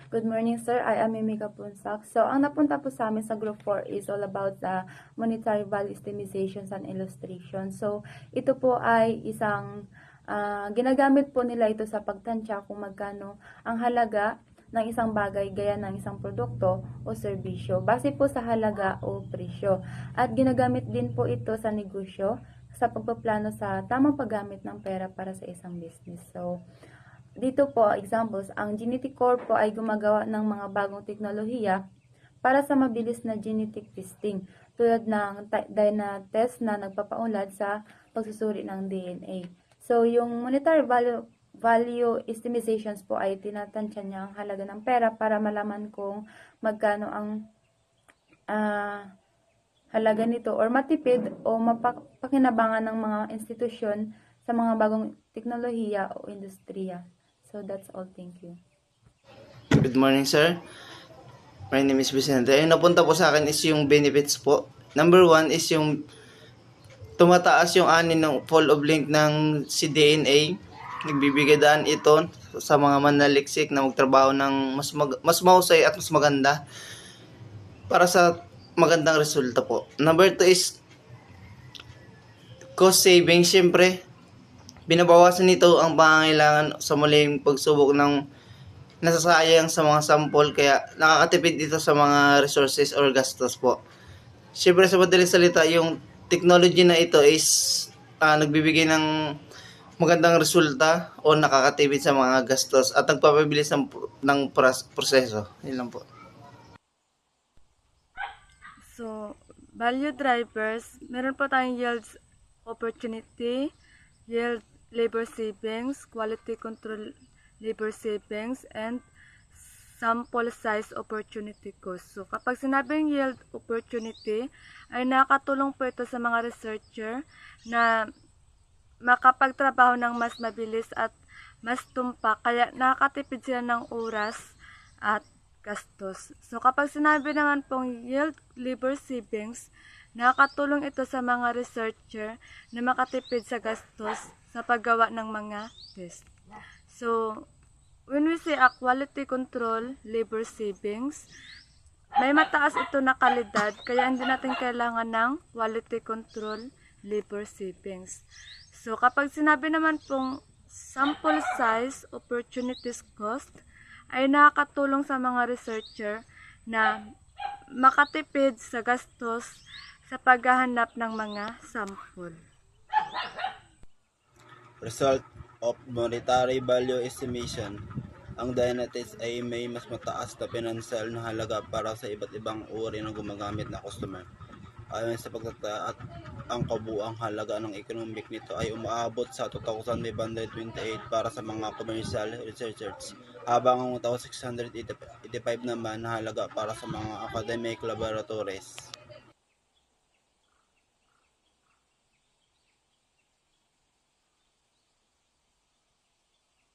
Good morning, sir. I am Mimika Punsak. So, ang napunta po sa amin sa Group 4 is all about the monetary value estimizations and illustration. So, ito po ay isang ginagamit po nila ito sa pagtansya kung magkano ang halaga ng isang bagay gaya ng isang produkto o serbisyo base po sa halaga o presyo. At ginagamit din po ito sa negosyo sa pagpaplano sa tamang paggamit ng pera para sa isang business. So, dito po, examples, ang Genetic Corp po ay gumagawa ng mga bagong teknolohiya para sa mabilis na genetic testing tulad ng DNA test na nagpapaunlad sa pagsusuri ng DNA. So, yung monetary value estimations po ay tinatansya niya ang halaga ng pera para malaman kung magkano ang halaga nito or matipid o mapakinabangan ng mga institusyon sa mga bagong teknolohiya o industriya. So that's all. Thank you. Good morning, sir. My name is Vicente. Yung napunta po sa akin is yung benefits po. Number 1 is yung tumataas yung ani ng fall of length ng cDNA. Nagbibigay daan ito sa mga manaliksik na magtrabaho ng mas mahusay at mas maganda para sa magandang resulta po. Number 2 is cost saving. Siyempre, binabawasan nito ang pangangailangan sa muling pagsubok ng nasasayang sa mga sample, kaya nakakatipid dito sa mga resources or gastos po. Siyempre, sa madaling salita, yung technology na ito is nagbibigay ng magandang resulta o nakakatipid sa mga gastos at nagpapabilis ng proseso. Yun lang po. So, value drivers, meron po tayong yield opportunity, yield labor savings, quality control labor savings, and sample size opportunity cost. So, kapag sinabing yield opportunity, ay nakatulong po ito sa mga researcher na makapagtrabaho ng mas mabilis at mas tumpak, kaya nakakatipid sila ng oras at gastos. So, kapag sinabi naman pong yield labor savings, nakakatulong ito sa mga researcher na makatipid sa gastos sa paggawa ng mga test. So, when we say a quality control labor savings, may mataas ito na kalidad, kaya hindi natin kailangan ng quality control labor savings. So, kapag sinabi naman pong sample size opportunities cost, ay nakakatulong sa mga researcher na makatipid sa gastos sa paghahanap ng mga sample. Result of monetary value estimation. Ang DNA test ay may mas mataas na financial na halaga para sa iba't ibang uri ng gumagamit na customer. Ayon sa pagtata at ang kabuang halaga ng economic nito ay umaabot sa 2,528 para sa mga commercial researchers, habang ang 1,685 naman na halaga para sa mga academic laboratories.